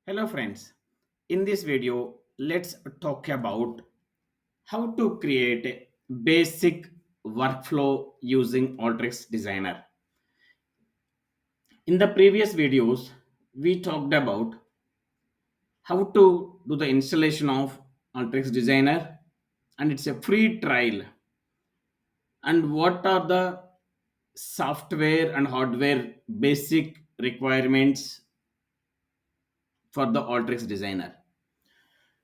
Hello friends, in this video let's talk about how to create a basic workflow using Alteryx Designer. In the previous videos we talked about how to do the installation of Alteryx Designer, and it's a free trial, and what are the software and hardware basic requirements for the Alteryx Designer.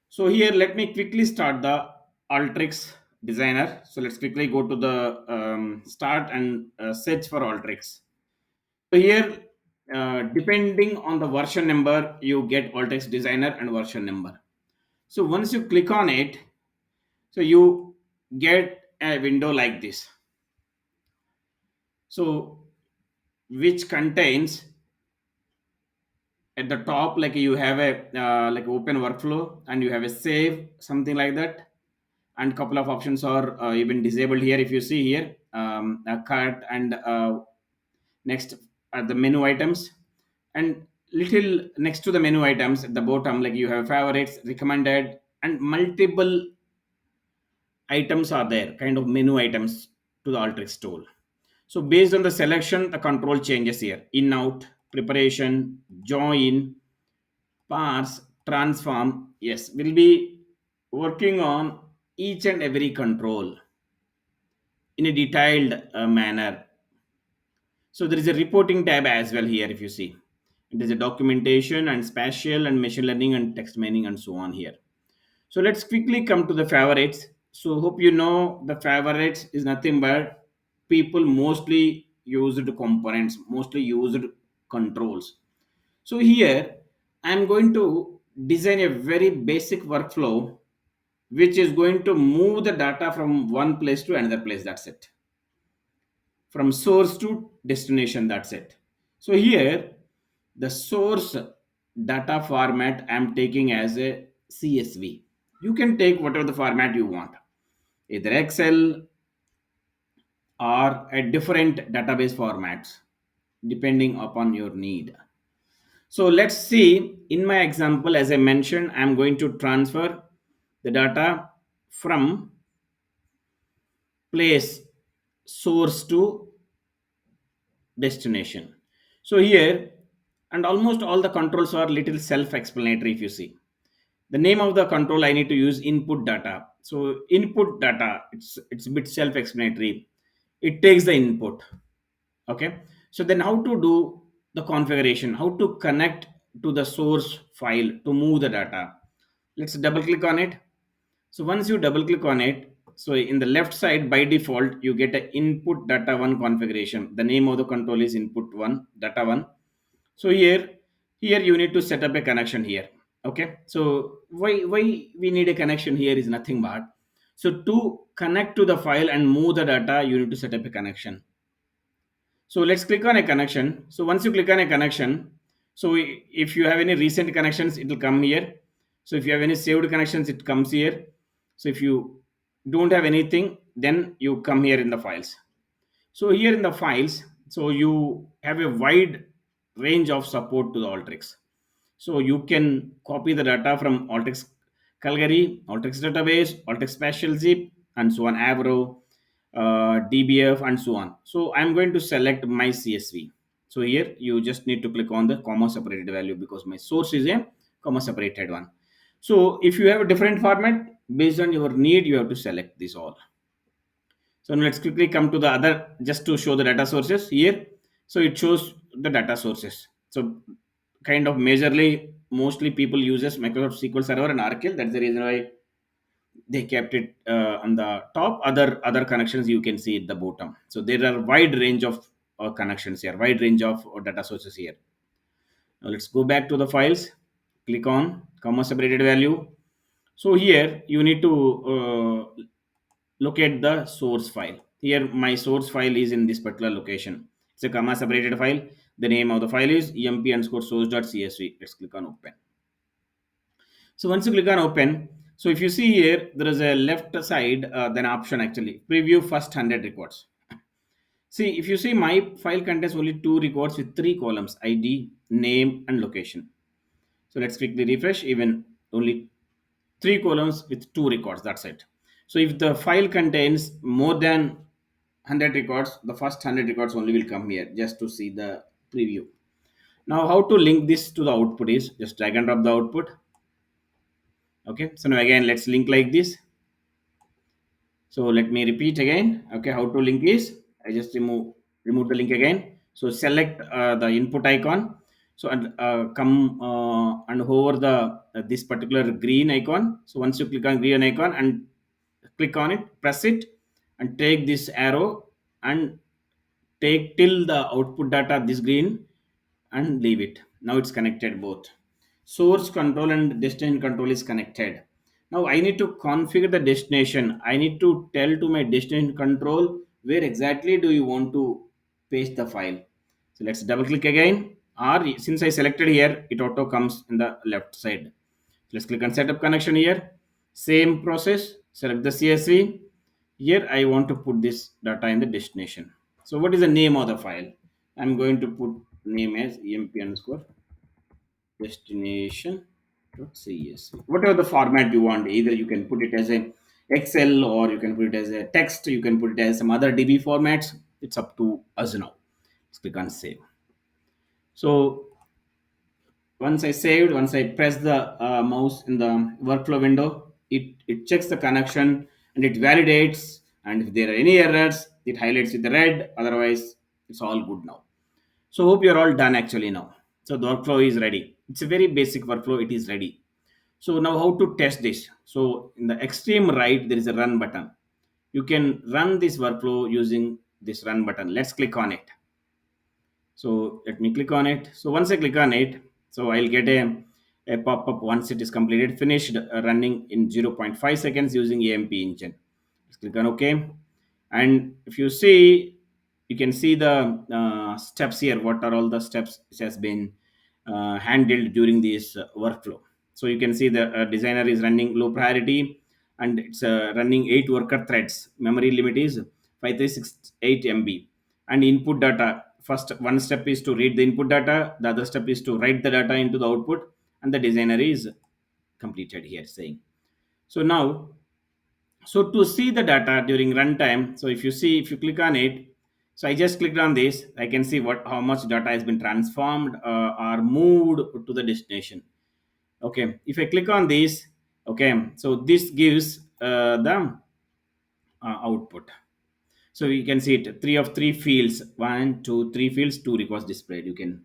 So here, let me quickly start the Alteryx designer. So let's quickly go to the start and search for Alteryx. So here, depending on the version number, you get Alteryx designer and version number. So once you click on it, so you get a window like this. So which contains at the top, like you have a like open workflow, and you have a save, something like that, and couple of options are even disabled here. If you see here, a cut, and next are the menu items, and little next to the menu items at the bottom, like you have favorites, recommended, and multiple items are there, kind of menu items to the Alteryx tool. So based on the selection, the control changes here: in, out, preparation, join, parse, transform. Yes, we'll be working on each and every control in a detailed manner. So there is a reporting tab as well here. If you see, it is a documentation and spatial and machine learning and text mining and so on here. So let's quickly come to the favorites. So hope you know the favorites is nothing but people mostly used components, mostly used controls. So here I'm going to design a very basic workflow which is going to move the data from one place to another place. That's it. From source to destination. That's it. So here the source data format I'm taking as a CSV. You can take whatever the format you want, either Excel or a different database formats depending upon your need. So let's see, in my example, as I mentioned, I'm going to transfer the data from place source to destination. So here, and almost all the controls are little self-explanatory. If you see, the name of the control I need to use input data. So input data, it's a bit self-explanatory. It takes the input. Okay. So then how to do the configuration, how to connect to the source file to move the data. Let's double click on it. So once you double click on it, so in the left side by default you get a input data one configuration. The name of the control is input one data one. So here you need to set up a connection here. Okay. So why we need a connection here is nothing but, so to connect to the file and move the data, you need to set up a connection. So let's click on a connection. So once you click on a connection, so if you have any recent connections, it will come here. So if you have any saved connections, it comes here. So if you don't have anything, then you come here in the files. So here in the files, so you have a wide range of support to the Alteryx. So you can copy the data from Alteryx Calgary, Alteryx database, Alteryx spatial zip, and so on, Avro, DBF, and so on. So I'm going to select my CSV. So here you just need to click on the comma separated value because my source is a comma separated one. So if you have a different format based on your need, you have to select this all. So now let's quickly come to the other, just to show the data sources here. So it shows the data sources. So kind of majorly, mostly people uses Microsoft SQL Server and Oracle. That's the reason why they kept it on the top. Other connections you can see at the bottom. So there are wide range of connections here, wide range of data sources here. Now let's go back to the files. Click on comma separated value. So here you need to locate the source file. Here my source file is in this particular location. It's a comma separated file. The name of the file is emp underscore source.csv. Let's click on open. So once you click on open, so if you see here, there is a left side, then option actually preview first 100 records. See, if you see, my file contains only two records with three columns: ID, name, and location. So let's quickly refresh. Even only three columns with two records. That's it. So if the file contains more than 100 records, the first 100 records only will come here just to see the preview. Now, how to link this to the output is just drag and drop the output. Okay. So now again, let's link like this. So let me repeat again. Okay, how to link is I just remove the link again. So select the input icon. So and come and hover the this particular green icon. So once you click on green icon and click on it, press it, and take this arrow and take till the output data this green and leave it. Now it's connected both. Source control and destination control is connected. Now I need to configure the destination. I need to tell to my destination control where exactly do you want to paste the file. So let's double click again. Or since I selected here, it auto comes in the left side. Let's click on setup connection here. Same process. Select the CSV. Here I want to put this data in the destination. So what is the name of the file? I'm going to put name as emp underscore destination.csv. Whatever the format you want, either you can put it as a Excel or you can put it as a text, you can put it as some other DB formats. It's up to us now. Let's click on save. So once I saved, once I press the mouse in the workflow window, it checks the connection and it validates. And if there are any errors, it highlights with the red. Otherwise, it's all good now. So hope you're all done actually now. So the workflow is ready. It's a very basic workflow. It is ready. So now how to test this? So in the extreme right, there is a run button. You can run this workflow using this run button. Let's click on it. So let me click on it. So once I click on it, so I'll get a pop-up once it is completed, finished running in zero point 0.5 seconds using AMP engine. Let's click on OK. And if you see, you can see the steps here. What are all the steps which has been handled during this workflow? So you can see the designer is running low priority and it's running 8 worker threads. Memory limit is 5368 MB. And input data, first one step is to read the input data, the other step is to write the data into the output, and the designer is completed here saying. So now, so to see the data during runtime, so if you see, if you click on it, so I just clicked on this, I can see what how much data has been transformed or moved to the destination. Okay, if I click on this, okay, so this gives the output. So you can see it, three of three fields, one, two, three fields, two records displayed. You can.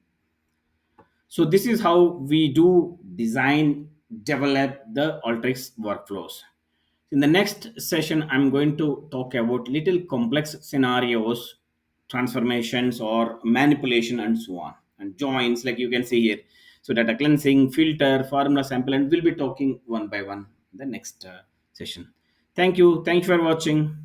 So this is how we do design, develop the Alteryx workflows. In the next session, I'm going to talk about little complex scenarios, transformations or manipulation and so on, and joins like you can see here. So data cleansing, filter, formula sample, and we'll be talking one by one in the next session. Thank you. Thank you for watching.